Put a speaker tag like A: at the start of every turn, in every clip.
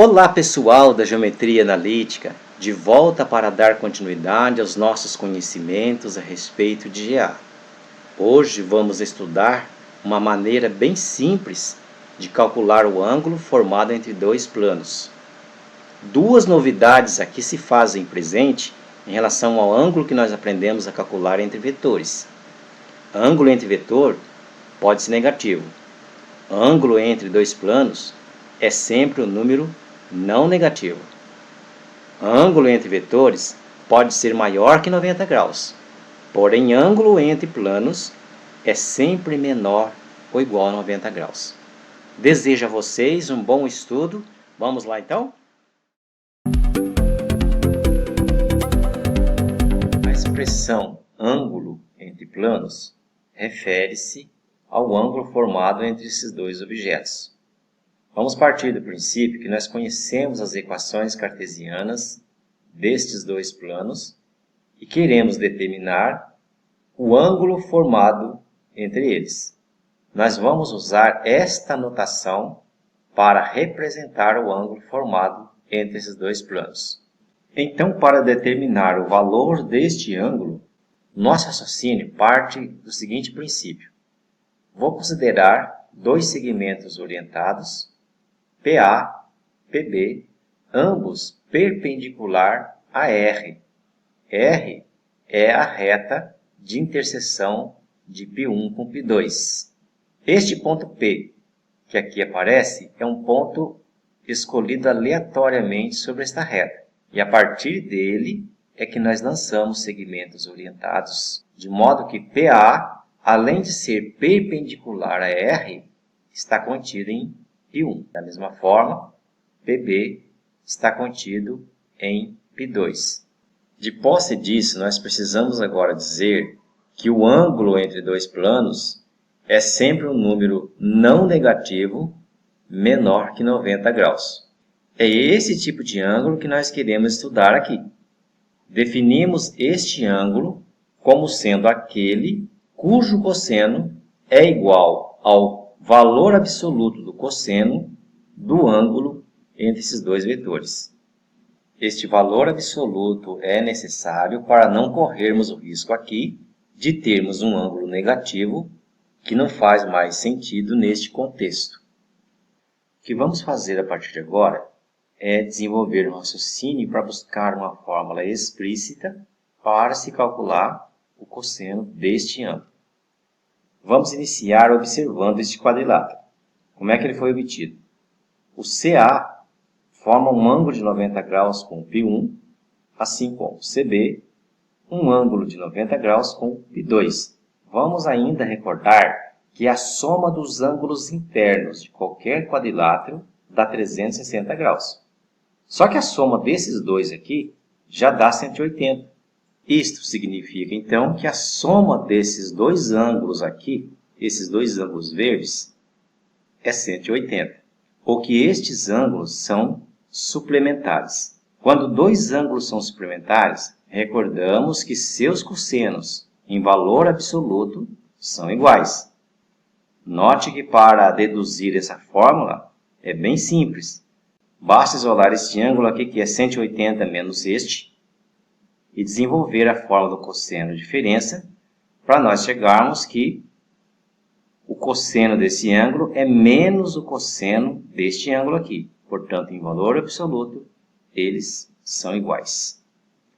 A: Olá pessoal da Geometria Analítica, de volta para dar continuidade aos nossos conhecimentos a respeito de GA. Hoje vamos estudar uma maneira bem simples de calcular o ângulo formado entre dois planos. Duas novidades aqui se fazem presente em relação ao ângulo que nós aprendemos a calcular entre vetores. Ângulo entre vetor pode ser negativo. Ângulo entre dois planos é sempre um número não negativo. Ângulo entre vetores pode ser maior que 90 graus, porém ângulo entre planos é sempre menor ou igual a 90 graus. Desejo a vocês um bom estudo. Vamos lá então? A expressão ângulo entre planos refere-se ao ângulo formado entre esses dois objetos. Vamos partir do princípio que nós conhecemos as equações cartesianas destes dois planos e queremos determinar o ângulo formado entre eles. Nós vamos usar esta notação para representar o ângulo formado entre esses dois planos. Então, para determinar o valor deste ângulo, nosso raciocínio parte do seguinte princípio. Vou considerar dois segmentos orientados, PA, PB, ambos perpendicular a R. R é a reta de interseção de π1 com π2. Este ponto P, que aqui aparece, é um ponto escolhido aleatoriamente sobre esta reta. E a partir dele é que nós lançamos segmentos orientados, de modo que PA, além de ser perpendicular a R, está contido em π1. Da mesma forma, PB está contido em π2. De posse disso, nós precisamos agora dizer que o ângulo entre dois planos é sempre um número não negativo menor que 90 graus. É esse tipo de ângulo que nós queremos estudar aqui. Definimos este ângulo como sendo aquele cujo cosseno é igual ao valor absoluto do cosseno do ângulo entre esses dois vetores. Este valor absoluto é necessário para não corrermos o risco aqui de termos um ângulo negativo que não faz mais sentido neste contexto. O que vamos fazer a partir de agora é desenvolver um raciocínio para buscar uma fórmula explícita para se calcular o cosseno deste ângulo. Vamos iniciar observando este quadrilátero. Como é que ele foi obtido? O CA forma um ângulo de 90 graus com π1, assim como o CB, um ângulo de 90 graus com π2. Vamos ainda recordar que a soma dos ângulos internos de qualquer quadrilátero dá 360 graus. Só que a soma desses dois aqui já dá 180. Isto significa, então, que a soma desses dois ângulos aqui, esses dois ângulos verdes, é 180. Ou que estes ângulos são suplementares. Quando dois ângulos são suplementares, recordamos que seus cossenos, em valor absoluto, são iguais. Note que para deduzir essa fórmula é bem simples. Basta isolar este ângulo aqui, que é 180 menos este, e desenvolver a fórmula do cosseno de diferença para nós chegarmos que o cosseno desse ângulo é menos o cosseno deste ângulo aqui. Portanto, em valor absoluto, eles são iguais.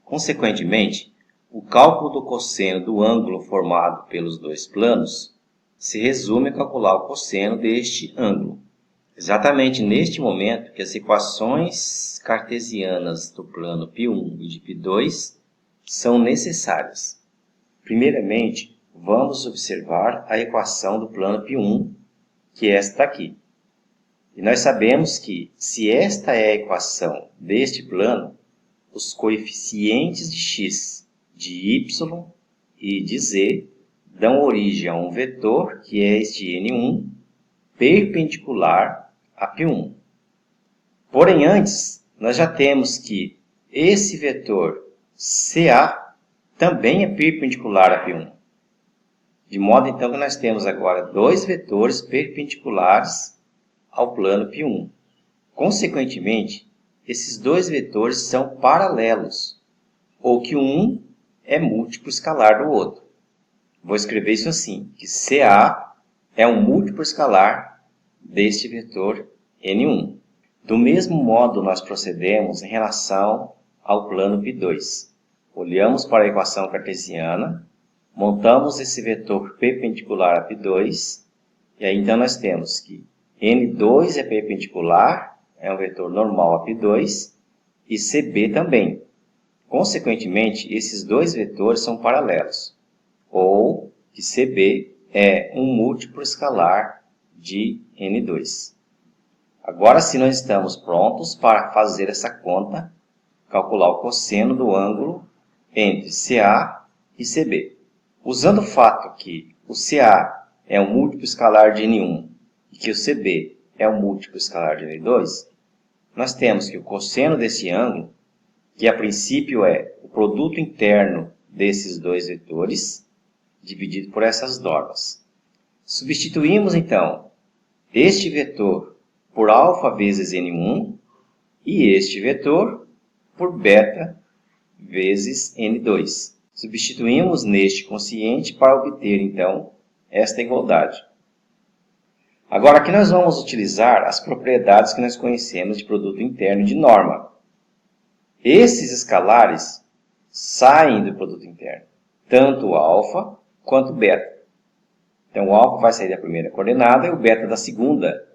A: Consequentemente, o cálculo do cosseno do ângulo formado pelos dois planos se resume a calcular o cosseno deste ângulo. Exatamente neste momento que as equações cartesianas do plano π1 e de π2 são necessárias. Primeiramente, vamos observar a equação do plano π1, que é esta aqui. E nós sabemos que, se esta é a equação deste plano, os coeficientes de x, de y e de z dão origem a um vetor, que é este n1, perpendicular a π1. Porém, antes, nós já temos que esse vetor CA também é perpendicular a π1. De modo, então, que nós temos agora dois vetores perpendiculares ao plano π1. Consequentemente, esses dois vetores são paralelos, ou que um é múltiplo escalar do outro. Vou escrever isso assim, que CA é um múltiplo escalar deste vetor N1. Do mesmo modo, nós procedemos em relação ao plano π2. Olhamos para a equação cartesiana, montamos esse vetor perpendicular a π2, e aí então nós temos que N2 é perpendicular, é um vetor normal a π2, e CB também. Consequentemente, esses dois vetores são paralelos, ou que CB é um múltiplo escalar de N2. Agora sim nós estamos prontos para fazer essa conta, calcular o cosseno do ângulo entre CA e CB. Usando o fato que o CA é um múltiplo escalar de N1 e que o CB é um múltiplo escalar de N2, nós temos que o cosseno desse ângulo, que a princípio é o produto interno desses dois vetores, dividido por essas normas. Substituímos então este vetor por alfa vezes N1 e este vetor por beta vezes N2. Substituímos neste quociente para obter, então, esta igualdade. Agora, aqui nós vamos utilizar as propriedades que nós conhecemos de produto interno e de norma. Esses escalares saem do produto interno, tanto o alfa quanto o beta. Então, o alfa vai sair da primeira coordenada e o beta da segunda.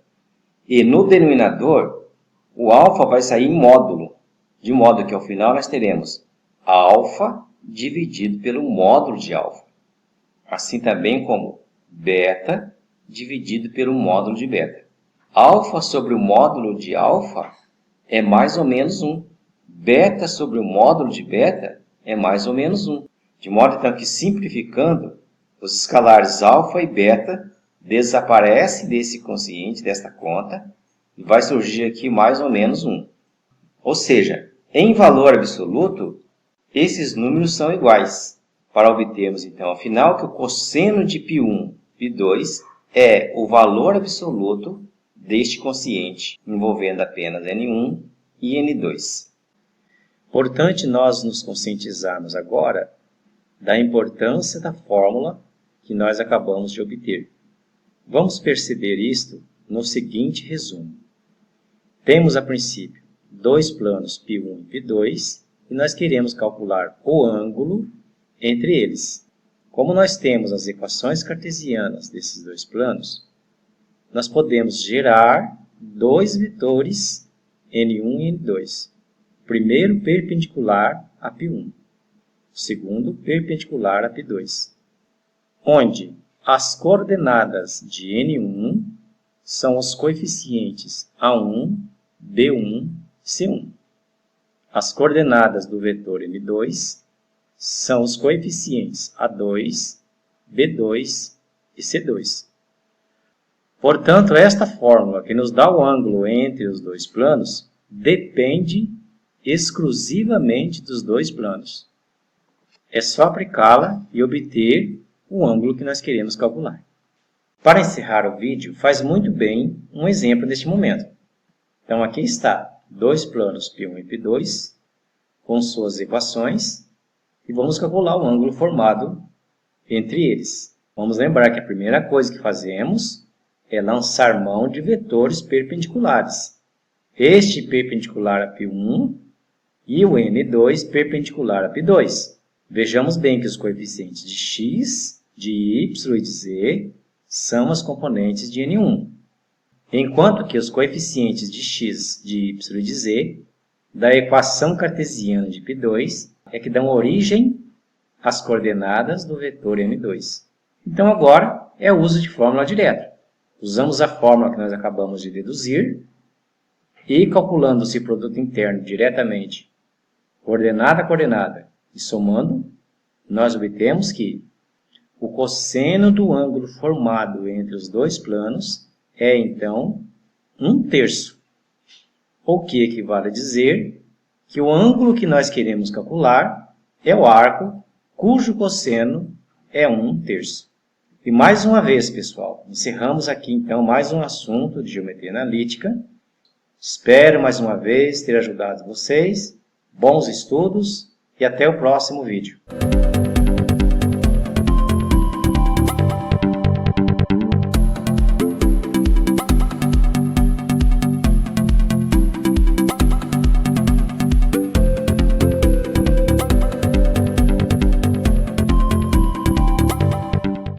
A: E no denominador, o alfa vai sair em módulo, de modo que ao final nós teremos alfa dividido pelo módulo de alfa. Assim também como beta dividido pelo módulo de beta. Alfa sobre o módulo de alfa é mais ou menos 1. Beta sobre o módulo de beta é mais ou menos 1. De modo então que, simplificando, os escalares alfa e beta desaparecem desse quociente, desta conta, e vai surgir aqui mais ou menos 1. Ou seja, em valor absoluto, esses números são iguais, para obtermos então, afinal, que o cosseno de π1, π2 é o valor absoluto deste quociente, envolvendo apenas N1 e N2. Importante nós nos conscientizarmos agora da importância da fórmula que nós acabamos de obter. Vamos perceber isto no seguinte resumo. Temos, a princípio, dois planos π1 e π2 e nós queremos calcular o ângulo entre eles. Como nós temos as equações cartesianas desses dois planos, nós podemos gerar dois vetores N1 e N2. O primeiro perpendicular a π1, o segundo perpendicular a π2, onde as coordenadas de N1 são os coeficientes A1, B1 e C1. As coordenadas do vetor N2 são os coeficientes A2, B2 e C2. Portanto, esta fórmula que nos dá o ângulo entre os dois planos depende exclusivamente dos dois planos. É só aplicá-la e obter o ângulo que nós queremos calcular. Para encerrar o vídeo, faz muito bem um exemplo neste momento. Então, aqui está dois planos π1 e π2 com suas equações e vamos calcular o ângulo formado entre eles. Vamos lembrar que a primeira coisa que fazemos é lançar mão de vetores perpendiculares. Este perpendicular a π1 e o N2 perpendicular a π2. Vejamos bem que os coeficientes de x, de y e de z são as componentes de N1, enquanto que os coeficientes de x, de y e de z da equação cartesiana de π2 é que dão origem às coordenadas do vetor N2. Então, agora é o uso de fórmula direta. Usamos a fórmula que nós acabamos de deduzir e, calculando esse produto interno diretamente, coordenada a coordenada, e somando, nós obtemos que o cosseno do ângulo formado entre os dois planos é, então, 1/3, o que equivale a dizer que o ângulo que nós queremos calcular é o arco cujo cosseno é 1/3. E mais uma vez, pessoal, encerramos aqui, então, mais um assunto de geometria analítica. Espero mais uma vez ter ajudado vocês. Bons estudos e até o próximo vídeo.